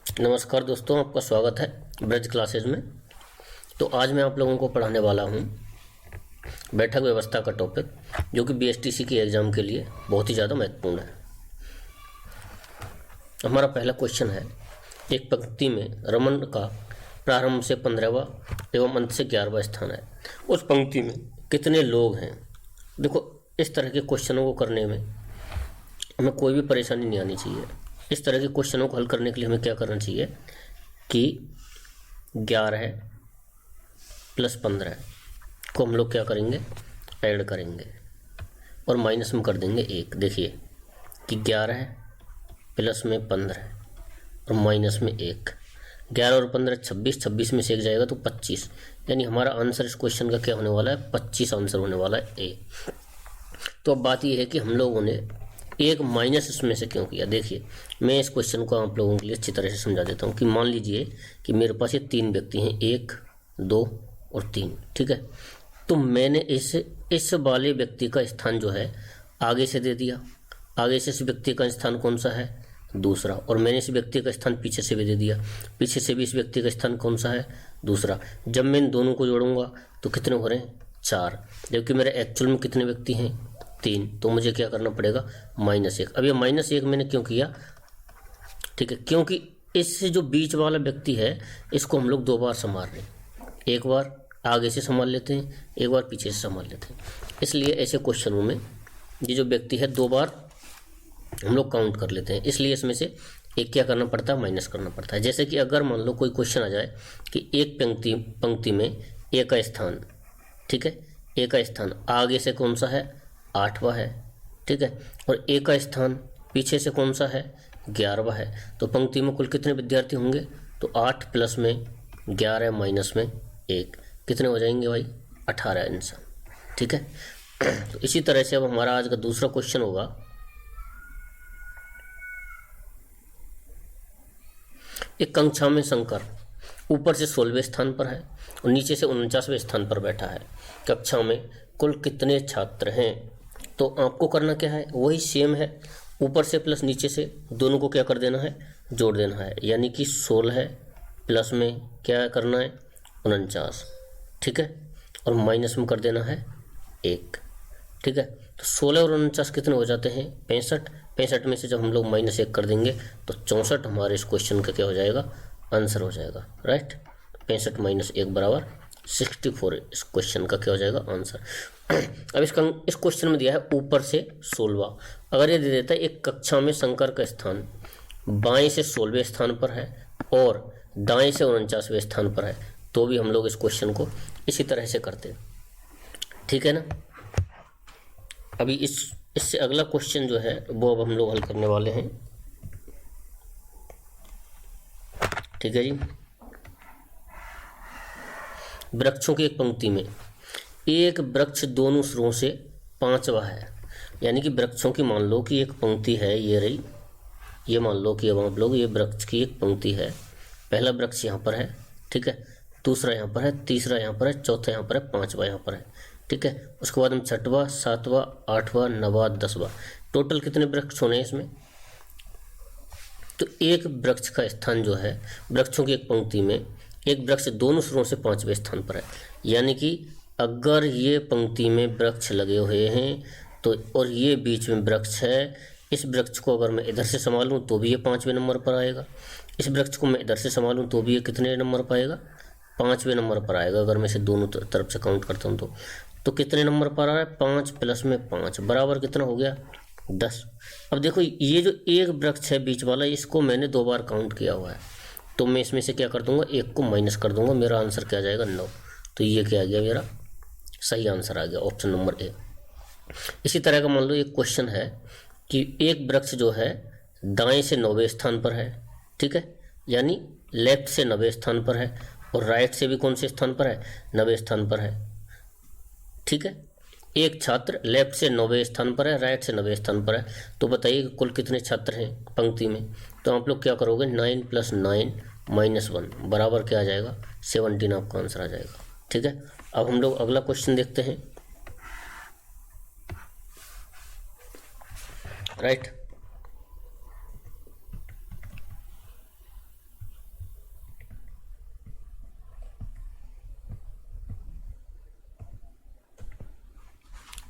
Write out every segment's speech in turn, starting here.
नमस्कार दोस्तों, आपका स्वागत है ब्रज क्लासेज में। तो आज मैं आप लोगों को पढ़ाने वाला हूं बैठक व्यवस्था का टॉपिक, जो कि बीएसटीसी की एग्ज़ाम के लिए बहुत ही ज़्यादा महत्वपूर्ण है। हमारा पहला क्वेश्चन है, एक पंक्ति में रमन का प्रारंभ से 15वां एवं अंत से 11वां स्थान है। उस पंक्ति में कितने लोग हैं? देखो, इस तरह के क्वेश्चनों को करने में हमें कोई भी परेशानी नहीं आनी चाहिए। इस तरह के क्वेश्चनों को हल करने के लिए हमें क्या करना चाहिए कि 11 प्लस 15 को हम लोग क्या करेंगे, ऐड करेंगे और माइनस में कर देंगे 1। देखिए कि 11 प्लस में 15 और माइनस में 1, 11 और 15 26, 26 में से 1 जाएगा तो 25, यानी हमारा आंसर इस क्वेश्चन का क्या होने वाला है, 25 आंसर होने वाला है ए। तो अब बात यह है कि हम लोगों ने एक माइनस इसमें से क्यों किया। देखिए, मैं इस क्वेश्चन को आप लोगों के लिए अच्छी तरह से समझा देता हूँ कि मान लीजिए कि मेरे पास ये 3 व्यक्ति हैं, 1, 2 और 3, ठीक है। तो मैंने इस वाले व्यक्ति का स्थान जो है आगे से दे दिया। आगे से इस व्यक्ति का स्थान कौन सा है, दूसरा। और मैंने इस व्यक्ति का स्थान पीछे से भी दे दिया। पीछे से भी इस व्यक्ति का स्थान कौन सा है, दूसरा। जब मैं इन दोनों को जोड़ूंगा तो कितने हो रहे हैं, 4, जबकि मेरे एक्चुअल में कितने व्यक्ति हैं, 3। तो मुझे क्या करना पड़ेगा, -1। अब ये -1 मैंने क्यों किया, ठीक है, क्योंकि इससे जो बीच वाला व्यक्ति है इसको हम लोग 2 बार संभाल रहे हैं। एक बार आगे से संभाल लेते हैं, एक बार पीछे से संभाल लेते हैं। इसलिए ऐसे क्वेश्चनों में ये जो व्यक्ति है 2 बार हम लोग काउंट कर लेते हैं। इसलिए इसमें से एक क्या करना पड़ता है, माइनस करना पड़ता है। जैसे कि अगर मान लो कोई क्वेश्चन आ जाए कि एक पंक्ति में ए का स्थान, ठीक है, ए का स्थान आगे से कौन सा है, 8वां है, ठीक है, और ए का स्थान पीछे से कौन सा है, 11वां है। तो पंक्ति में कुल कितने विद्यार्थी होंगे, तो 8 प्लस में 11 माइनस में 1, कितने हो जाएंगे भाई, 18 आंसर, ठीक है। तो इसी तरह से अब हमारा आज का दूसरा क्वेश्चन होगा, एक कक्षा में शंकर ऊपर से 16वें स्थान पर है और नीचे से 49वें स्थान पर बैठा है। कक्षा में कुल कितने छात्र हैं? तो आपको करना क्या है, वही सेम है, ऊपर से प्लस नीचे से दोनों को क्या कर देना है, जोड़ देना है। यानी कि 16 प्लस में क्या करना है, 49, ठीक है, और माइनस में कर देना है 1, ठीक है। तो 16 और 49 कितने हो जाते हैं, 65। 65 में से जब हम लोग -1 कर देंगे तो 64 हमारे इस क्वेश्चन का क्या हो जाएगा, आंसर हो जाएगा, राइट। 65 - 1 बराबर 64 इस क्वेश्चन का क्या हो जाएगा, आंसर। अब इस क्वेश्चन में दिया है ऊपर से 16वां। अगर ये दे देता है एक कक्षा में शंकर का स्थान बाएं से 16वें स्थान पर है और दाएं से 49वें स्थान पर है, तो भी हम लोग इस क्वेश्चन को इसी तरह से करते हैं, ठीक है ना। अभी इससे अगला क्वेश्चन जो है वो अब हम लोग हल करने वाले हैं, ठीक है जी। वृक्षों की एक पंक्ति में एक वृक्ष दोनों सिरों से 5वां है। यानी कि वृक्षों की मान लो कि एक पंक्ति है, ये रही, ये मान लो कि अब आप लोग ये वृक्ष की एक पंक्ति है। पहला वृक्ष यहाँ पर है, ठीक है, दूसरा यहाँ पर है, तीसरा यहाँ पर है, चौथा यहाँ पर है, 5वां यहाँ पर है, ठीक है। उसके बाद हम 6वां, 7वां, 8वां, 9वां, 10वां, टोटल कितने वृक्ष होने हैं इसमें। तो एक वृक्ष का स्थान जो है, वृक्षों की एक पंक्ति में एक वृक्ष दोनों सिरों से 5वें स्थान पर है। यानी कि अगर ये पंक्ति में वृक्ष लगे हुए हैं तो, और ये बीच में वृक्ष है, इस वृक्ष को अगर मैं इधर से संभालूं तो भी ये 5वें नंबर पर आएगा। इस वृक्ष को मैं इधर से संभालूं तो भी ये कितने नंबर पर आएगा, 5वें नंबर पर आएगा। अगर मैं इसे दोनों तरफ से काउंट करता हूं तो कितने नंबर पर आ रहा है, 5 प्लस में 5 बराबर कितना हो गया, 10। अब देखो, ये जो एक वृक्ष है बीच वाला, इसको मैंने 2 बार काउंट किया हुआ है, तो मैं इसमें से क्या कर दूंगा, 1 को माइनस कर दूंगा, मेरा आंसर क्या आ जाएगा, 9। तो ये क्या आ गया, मेरा सही आंसर आ गया, ऑप्शन नंबर ए। इसी तरह का मान लो एक क्वेश्चन है कि एक वृक्ष जो है दाएं से 9वें स्थान पर है, ठीक है, यानी लेफ्ट से 9वें स्थान पर है और राइट से भी कौन से स्थान पर है, 9वें स्थान पर है, ठीक है। एक छात्र लेफ्ट से 9वें स्थान पर है, राइट से 9वें स्थान पर है। तो बताइए कुल कितने छात्र हैं पंक्ति में। तो आप लोग क्या करोगे, 9 + 9 - 1 बराबर क्या आ जाएगा, 17 आपका आंसर आ जाएगा, ठीक है। अब हम लोग अगला क्वेश्चन देखते हैं, राइट।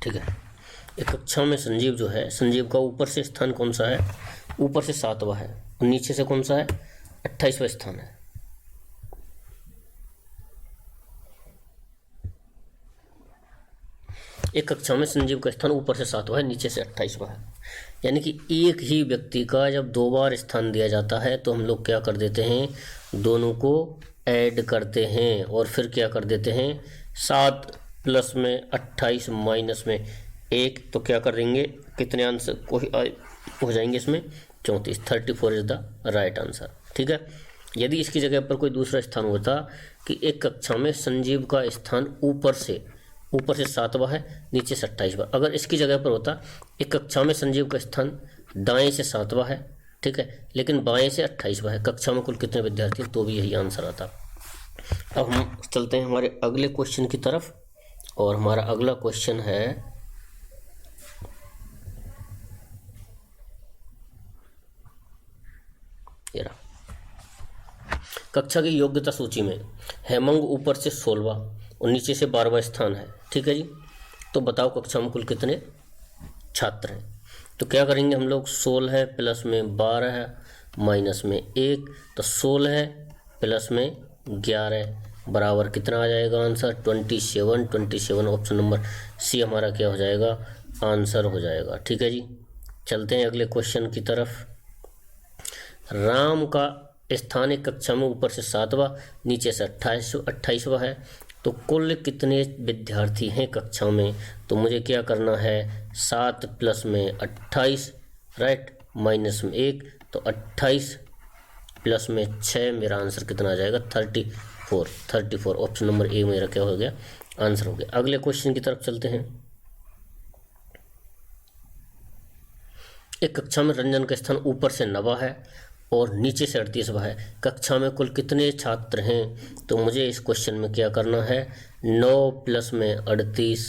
ठीक है। एक कक्षा में संजीव जो है, संजीव का ऊपर से स्थान कौन सा है? ऊपर से 7वां है और नीचे से कौन सा है? 28वां स्थान है। एक कक्षा में संजीव का स्थान ऊपर से 7वां है, नीचे से 28वां है। यानी कि एक ही व्यक्ति का जब 2 बार स्थान दिया जाता है तो हम लोग क्या कर देते हैं? दोनों को ऐड करते हैं और फिर क्या कर देते हैं? 7 प्लस में 28 माइनस में 1, तो क्या कर देंगे? कितने आंसर हो जाएंगे इसमें? 34। 34 इज द राइट आंसर। ठीक है। यदि इसकी जगह पर कोई दूसरा स्थान होता कि एक कक्षा में संजीव का स्थान ऊपर से 7वां है, नीचे से 28वां, अगर इसकी जगह पर होता एक कक्षा में संजीव का स्थान दाएं से 7वां है, ठीक है, लेकिन बाएं से 28वां है, कक्षा में कुल कितने विद्यार्थी हैं, तो भी यही आंसर आता। अब हम चलते हैं हमारे अगले क्वेश्चन की तरफ, और हमारा अगला क्वेश्चन है कक्षा की योग्यता सूची में हेमंग ऊपर से 16वां और नीचे से 12वां स्थान है। ठीक है जी। तो बताओ कक्षा में कुल कितने छात्र हैं? तो क्या करेंगे हम लोग? 16 प्लस में 12 माइनस में 1, तो 16 प्लस में 11 बराबर कितना आ जाएगा आंसर? 27। 27 ऑप्शन नंबर सी हमारा क्या हो जाएगा? आंसर हो जाएगा। ठीक है जी। चलते हैं अगले क्वेश्चन की तरफ। राम का स्थान एक कक्षा में ऊपर से 7वां, नीचे से 28वां है, तो कुल कितने विद्यार्थी हैं कक्षा में? तो मुझे क्या करना है? 7 प्लस में 28, राइट, माइनस में 1, तो 28 प्लस में 6, मेरा आंसर कितना आ जाएगा? 34। 34 ऑप्शन नंबर ए मेरा क्या हो गया? आंसर हो गया। अगले क्वेश्चन की तरफ चलते हैं। एक कक्षा में रंजन का स्थान ऊपर से 9वां है और नीचे से 38वां है, कक्षा में कुल कितने छात्र हैं? तो मुझे इस क्वेश्चन में क्या करना है? 9 प्लस में 38,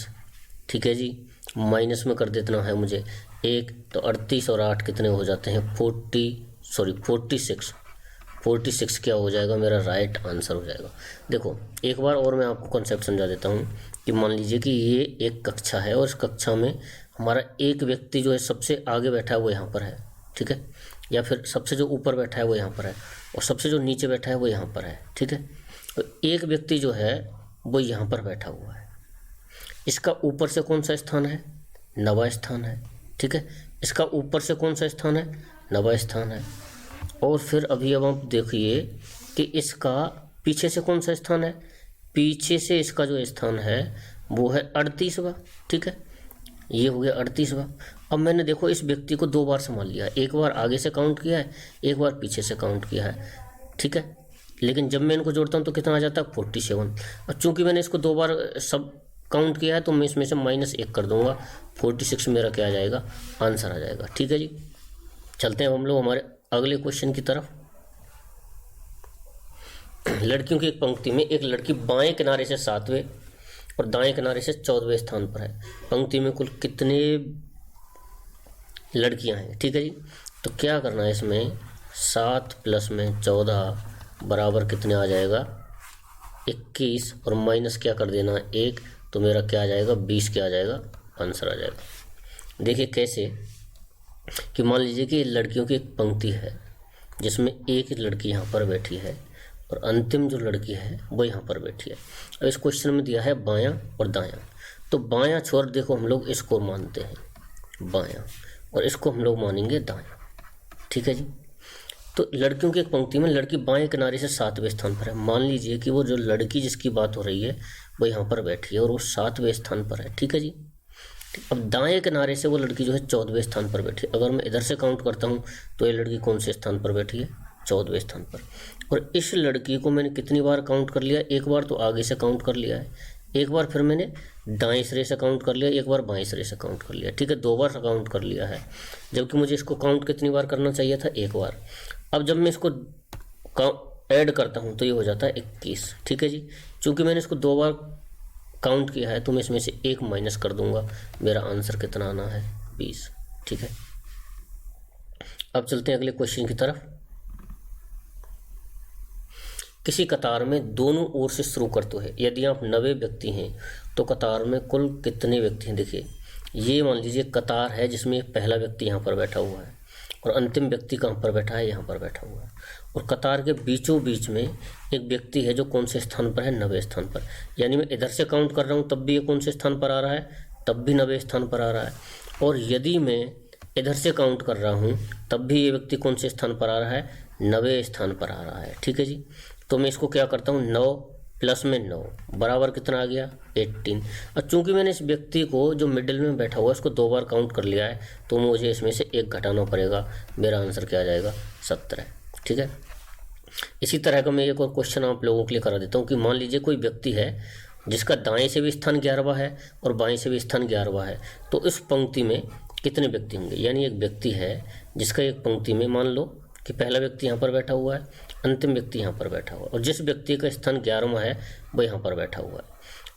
ठीक है जी, माइनस में कर देना है मुझे 1, तो 38 और 8 कितने हो जाते हैं? 46। 46 क्या हो जाएगा? मेरा राइट आंसर हो जाएगा। देखो एक बार और मैं आपको कॉन्सेप्ट समझा देता हूँ कि मान लीजिए कि ये एक कक्षा है और इस कक्षा में हमारा एक व्यक्ति जो है सबसे आगे बैठा है वो यहाँ पर है, ठीक है, या फिर सबसे जो ऊपर बैठा है वो यहाँ पर है और सबसे जो नीचे बैठा है वो यहाँ पर है, ठीक है। तो एक व्यक्ति जो है वो यहाँ पर बैठा हुआ है, इसका ऊपर से कौन सा स्थान है? 9वां स्थान है, ठीक है। इसका ऊपर से कौन सा स्थान है? 9वां स्थान है। और फिर अभी अब आप देखिए कि इसका पीछे से कौन सा स्थान है? पीछे से इसका जो स्थान है वो है 38वां, ठीक है, ये हो गया 38वां। अब मैंने देखो इस व्यक्ति को 2 बार संभाल लिया, एक बार आगे से काउंट किया है, एक बार पीछे से काउंट किया है, ठीक है। लेकिन जब मैं इनको जोड़ता हूँ तो कितना आ जाता है? 47। और चूंकि मैंने इसको 2 बार सब काउंट किया है तो मैं इसमें से -1 कर दूंगा, 46 मेरा क्या आ जाएगा? आंसर आ जाएगा। ठीक है जी। चलते हैं हम लोग हमारे अगले क्वेश्चन की तरफ। लड़कियों की एक पंक्ति में एक लड़की बाएं किनारे से 7वें और दाएं किनारे से 14वें स्थान पर है। पंक्ति में कुल कितने लड़कियां हैं? ठीक है जी। तो क्या करना है इसमें? 7 प्लस में 14 बराबर कितने आ जाएगा? 21 और माइनस क्या कर देना? 1, तो मेरा क्या आ जाएगा? 20 क्या आ जाएगा? आंसर आ जाएगा। देखिए कैसे कि मान लीजिए कि लड़कियों की एक पंक्ति है जिसमें एक लड़की यहाँ पर बैठी है और अंतिम जो लड़की है वो यहाँ पर बैठी है। अब इस क्वेश्चन में दिया है बायां और दायां, तो बायां छोड़ देखो हम लोग इसको मानते हैं बायां और इसको हम लोग मानेंगे दायां, ठीक है जी। तो लड़कियों की एक पंक्ति में लड़की बाएं किनारे से 7वें स्थान पर है। मान लीजिए कि वो जो लड़की जिसकी बात हो रही है वो यहाँ पर बैठी है और वो 7वें स्थान पर है, ठीक है जी। अब दाएं किनारे से वो लड़की जो है 14वें स्थान पर बैठी है। अगर मैं इधर से काउंट करता हूँ तो ये लड़की कौन से स्थान पर बैठी है? 14वें स्थान पर। और इस लड़की को मैंने कितनी बार काउंट कर लिया? एक बार तो आगे से काउंट कर लिया है, एक बार फिर मैंने दाएं सिरे से काउंट कर लिया, एक बार बाएं सिरे से काउंट कर लिया, ठीक है, 2 बार काउंट कर लिया है, जबकि मुझे इसको काउंट कितनी बार करना चाहिए था? 1 बार। अब जब मैं इसको ऐड करता हूँ तो ये हो जाता है 21, ठीक है जी। चूँकि मैंने इसको 2 बार काउंट किया है तो मैं इसमें से 1 माइनस कर दूंगा, मेरा आंसर कितना आना है? 20, ठीक है। अब चलते हैं अगले क्वेश्चन की तरफ। किसी कतार में दोनों ओर से शुरू करते हैं, यदि आप 90 व्यक्ति हैं तो कतार में कुल कितने व्यक्ति हैं? देखिए ये मान लीजिए कतार है जिसमें पहला व्यक्ति यहाँ पर बैठा हुआ है और अंतिम व्यक्ति कहाँ पर बैठा है, यहाँ पर बैठा हुआ है, और कतार के बीचों बीच में एक व्यक्ति है जो कौन से स्थान पर है, 90वें स्थान पर। यानी मैं इधर से काउंट कर रहा हूँ तब भी ये कौन से स्थान पर आ रहा है, तब भी 90वें स्थान पर आ रहा है। और यदि मैं इधर से काउंट कर रहा हूँ तब भी ये व्यक्ति कौन से स्थान पर आ रहा है, 90वें स्थान पर आ रहा है। ठीक है जी। तो मैं इसको क्या करता हूँ, 9 प्लस में 9 बराबर कितना आ गया, 18। और चूंकि मैंने इस व्यक्ति को जो मिडिल में बैठा हुआ है उसको 2 बार काउंट कर लिया है तो मुझे इसमें से 1 घटाना पड़ेगा। मेरा आंसर क्या आ जाएगा, 17। ठीक है। इसी तरह का मैं एक और क्वेश्चन आप लोगों के लिए करा देता हूँ कि मान लीजिए कोई व्यक्ति है जिसका दाएं से भी स्थान 11वां है और बाएं से भी स्थान 11वां है, तो इस पंक्ति में कितने व्यक्ति होंगे। यानी एक व्यक्ति है जिसका एक पंक्ति में मान लो कि पहला व्यक्ति यहाँ पर बैठा हुआ है, अंतिम व्यक्ति यहाँ पर बैठा हुआ है, और जिस व्यक्ति का स्थान 11वां है वो यहाँ पर बैठा हुआ है।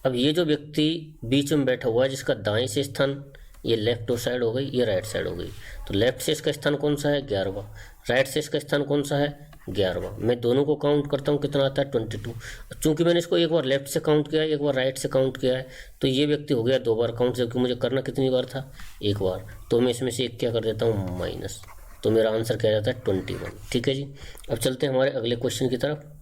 अब ये जो व्यक्ति बीच में बैठा हुआ है जिसका दाएं से स्थान, ये लेफ्ट साइड हो गई, ये राइट साइड हो गई, तो लेफ्ट से इसका स्थान कौन सा है, 11वां, राइट से इसका स्थान कौन सा है, 11वां। मैं दोनों को काउंट करता हूँ, कितना आता है, 22। चूंकि मैंने इसको एक बार लेफ्ट से काउंट किया है, एक बार राइट से काउंट किया है, तो ये व्यक्ति हो गया 2 बार काउंट, जबकि मुझे करना कितनी बार था, 1 बार। तो मैं इसमें से एक क्या कर देता हूँ, माइनस, तो मेरा आंसर क्या जाता है, 21। ठीक है जी। अब चलते हैं हमारे अगले क्वेश्चन की तरफ।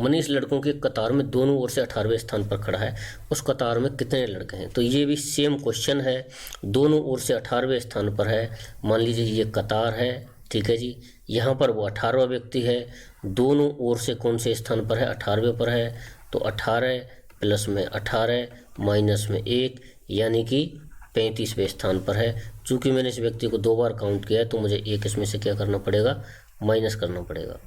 मनीष लड़कों की कतार में दोनों ओर से 18वें स्थान पर खड़ा है, उस कतार में कितने लड़के हैं। तो ये भी सेम क्वेश्चन है, दोनों ओर से 18वें स्थान पर है। मान लीजिए ये कतार है, ठीक है जी, यहाँ पर वो 18वां व्यक्ति है, दोनों ओर से कौन से स्थान पर है, 18वें पर है। तो 18 प्लस में 18 माइनस में 1 यानी कि 35वें स्थान पर है। चूँकि मैंने इस व्यक्ति को 2 बार काउंट किया है तो मुझे एक इसमें से क्या करना पड़ेगा, माइनस करना पड़ेगा।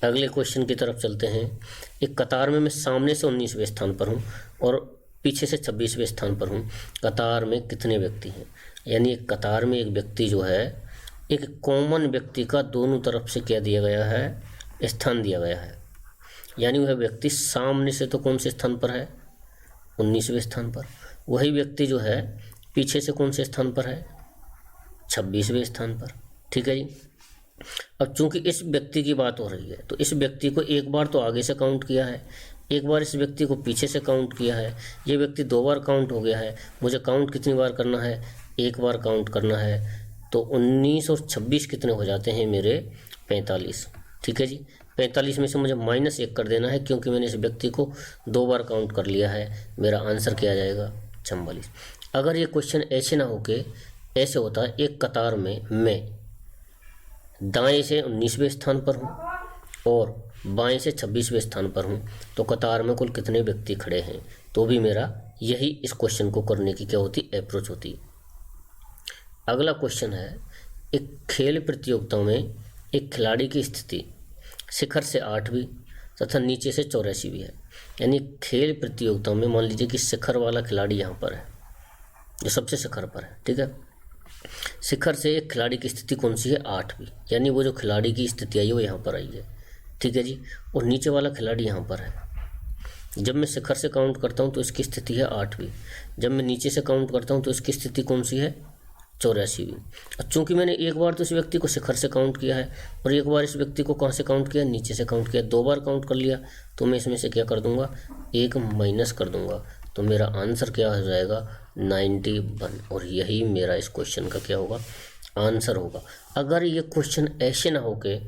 अगले क्वेश्चन की तरफ चलते हैं। एक कतार में मैं सामने से 19वें स्थान पर हूँ और पीछे से 26वें स्थान पर हूँ, कतार में कितने व्यक्ति हैं। यानी एक कतार में एक व्यक्ति जो है, एक कॉमन व्यक्ति का दोनों तरफ से क्या दिया गया है, स्थान दिया गया है। यानी वह व्यक्ति सामने से तो कौन से स्थान पर है, 19वें स्थान पर, वही व्यक्ति जो है पीछे से कौन से स्थान पर है, 26वें स्थान पर। ठीक है जी। अब चूंकि इस व्यक्ति की बात हो रही है तो इस व्यक्ति को एक बार तो आगे से काउंट किया है, एक बार इस व्यक्ति को पीछे से काउंट किया है, ये व्यक्ति 2 बार काउंट हो गया है। मुझे काउंट कितनी बार करना है, 1 बार काउंट करना है। तो 19 और 26 कितने हो जाते हैं मेरे, 45। ठीक है जी। 45 में से मुझे -1 कर देना है क्योंकि मैंने इस व्यक्ति को 2 बार काउंट कर लिया है। मेरा आंसर क्या आ जाएगा, 44। अगर ये क्वेश्चन ऐसे ना होके ऐसे होता, एक कतार में मैं दाएं से 19वें स्थान पर हूँ और बाएं से 26वें स्थान पर हूँ, तो कतार में कुल कितने व्यक्ति खड़े हैं, तो भी मेरा यही इस क्वेश्चन को करने की क्या होती, अप्रोच होती। अगला क्वेश्चन है, एक खेल प्रतियोगिता में एक खिलाड़ी की स्थिति शिखर से 8वीं तथा नीचे से 84वीं है। यानी खेल प्रतियोगिता में मान लीजिए कि शिखर वाला खिलाड़ी यहाँ पर है, जो सबसे शिखर पर है। ठीक है। शिखर से एक खिलाड़ी की स्थिति कौन सी है, 8वीं, यानी वो जो खिलाड़ी की स्थिति आई है वो यहाँ पर आई है। ठीक है जी। और नीचे वाला खिलाड़ी यहाँ पर है। जब मैं शिखर से काउंट करता हूँ तो इसकी स्थिति है 8वीं, जब मैं नीचे से काउंट करता हूँ तो इसकी स्थिति कौन सी है, 84वीं। और चूंकि मैंने एक बार तो इस व्यक्ति को शिखर से काउंट किया है और एक बार इस व्यक्ति को कहाँ से काउंट किया, नीचे से काउंट किया, 2 बार काउंट कर लिया, तो मैं इसमें से क्या कर दूंगा, 1 माइनस कर दूंगा। तो मेरा आंसर क्या हो जाएगा, 91। और यही मेरा इस क्वेश्चन का क्या होगा, आंसर होगा। अगर ये क्वेश्चन ऐसे ना होके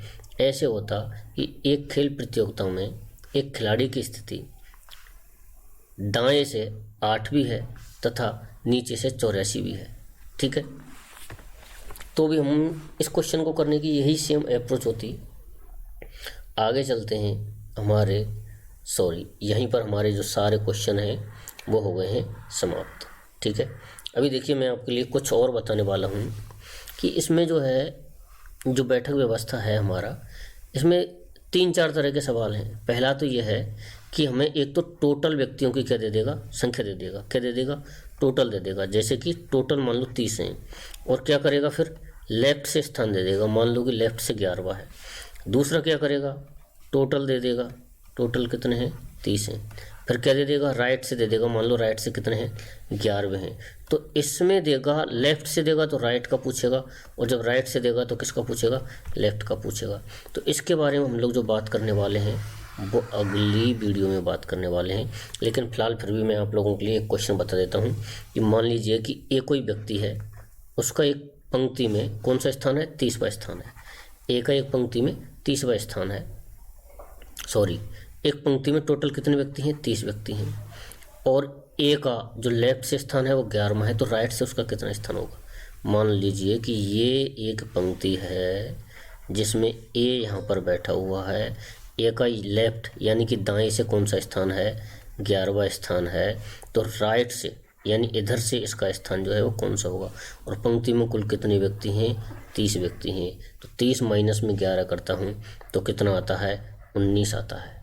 ऐसे होता कि एक खेल प्रतियोगिता में एक खिलाड़ी की स्थिति दाएं से 8वीं है तथा नीचे से 84वीं है, ठीक है, तो भी हम इस क्वेश्चन को करने की यही सेम अप्रोच होती। आगे चलते हैं हमारे यहीं पर हमारे जो सारे क्वेश्चन हैं वो हो गए हैं समाप्त। ठीक है। अभी देखिए मैं आपके लिए कुछ और बताने वाला हूँ कि इसमें जो है, जो बैठक व्यवस्था है हमारा, इसमें 3-4 तरह के सवाल हैं। पहला तो ये है कि हमें एक तो टोटल व्यक्तियों की क्या दे देगा, संख्या दे देगा, क्या दे देगा, टोटल दे देगा। जैसे कि टोटल मान लो 30 हैं, और क्या करेगा फिर, लेफ्ट से स्थान दे देगा, मान लो कि लेफ्ट से 11वां है। दूसरा क्या करेगा, टोटल दे देगा, टोटल कितने हैं, 30 हैं। फिर क्या दे देगा, राइट से दे देगा, मान लो राइट से कितने हैं, 11वें हैं। तो इसमें देगा, लेफ्ट से देगा तो राइट का पूछेगा, और जब राइट से देगा तो किसका पूछेगा, लेफ्ट का पूछेगा। तो इसके बारे में हम लोग जो बात करने वाले हैं वो अगली वीडियो में बात करने वाले हैं। लेकिन फ़िलहाल फिर भी मैं आप लोगों के लिए एक क्वेश्चन बता देता हूँ कि मान लीजिए कि एक कोई व्यक्ति है, उसका एक पंक्ति में कौन सा स्थान है, 30वां स्थान है। ए का एक पंक्ति में 30वां स्थान है। सॉरी, एक पंक्ति में टोटल कितने व्यक्ति हैं, 30 व्यक्ति हैं। और ए का जो लेफ्ट से स्थान है वो 11वां है, तो राइट से उसका कितना स्थान होगा। मान लीजिए कि ये एक पंक्ति है जिसमें ए यहाँ पर बैठा हुआ है। ए का लेफ्ट यानी कि दाएं से कौन सा स्थान है, 11वां स्थान है। तो राइट से यानी इधर से इसका स्थान जो है वो कौन सा होगा। और पंक्ति में कुल कितने व्यक्ति हैं, 30 व्यक्ति हैं। तो 30 माइनस में 11 करता हूँ तो कितना आता है, 19 आता है।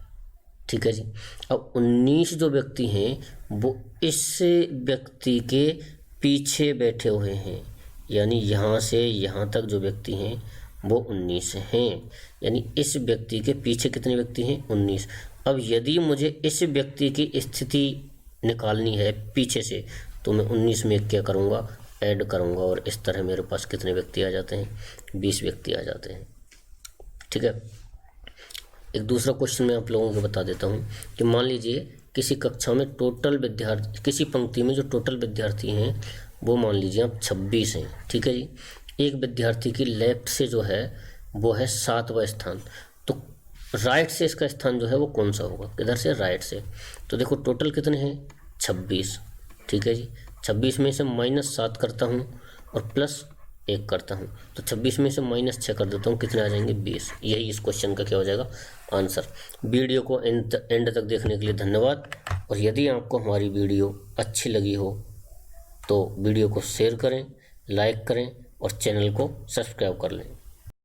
ठीक है जी। अब 19 जो व्यक्ति हैं वो इस व्यक्ति के पीछे बैठे हुए हैं, यानी यहाँ से यहाँ तक जो व्यक्ति हैं वो 19 हैं। यानी इस व्यक्ति के पीछे कितने व्यक्ति हैं, 19। अब यदि मुझे इस व्यक्ति की स्थिति निकालनी है पीछे से, तो मैं 19 में क्या करूँगा, ऐड करूँगा, और इस तरह मेरे पास कितने व्यक्ति आ जाते हैं, 20 व्यक्ति आ जाते हैं। ठीक है। एक दूसरा क्वेश्चन मैं आप लोगों को बता देता हूँ कि मान लीजिए किसी कक्षा में टोटल विद्यार्थी, किसी पंक्ति में जो टोटल विद्यार्थी हैं वो मान लीजिए आप 26 हैं। ठीक है जी। एक विद्यार्थी की लेफ्ट से जो है वो है 7वां स्थान, तो राइट से इसका स्थान जो है वो कौन सा होगा, किधर से, राइट से। तो देखो टोटल कितने हैं, 26। ठीक है जी। 26 में से -7 करता हूँ और +1 करता हूँ, तो 26 में से -6 कर देता हूँ, कितने आ जाएंगे, 20। यही इस क्वेश्चन का क्या हो जाएगा, आंसर। वीडियो को एंड तक देखने के लिए धन्यवाद। और यदि आपको हमारी वीडियो अच्छी लगी हो तो वीडियो को शेयर करें, लाइक करें और चैनल को सब्सक्राइब कर लें।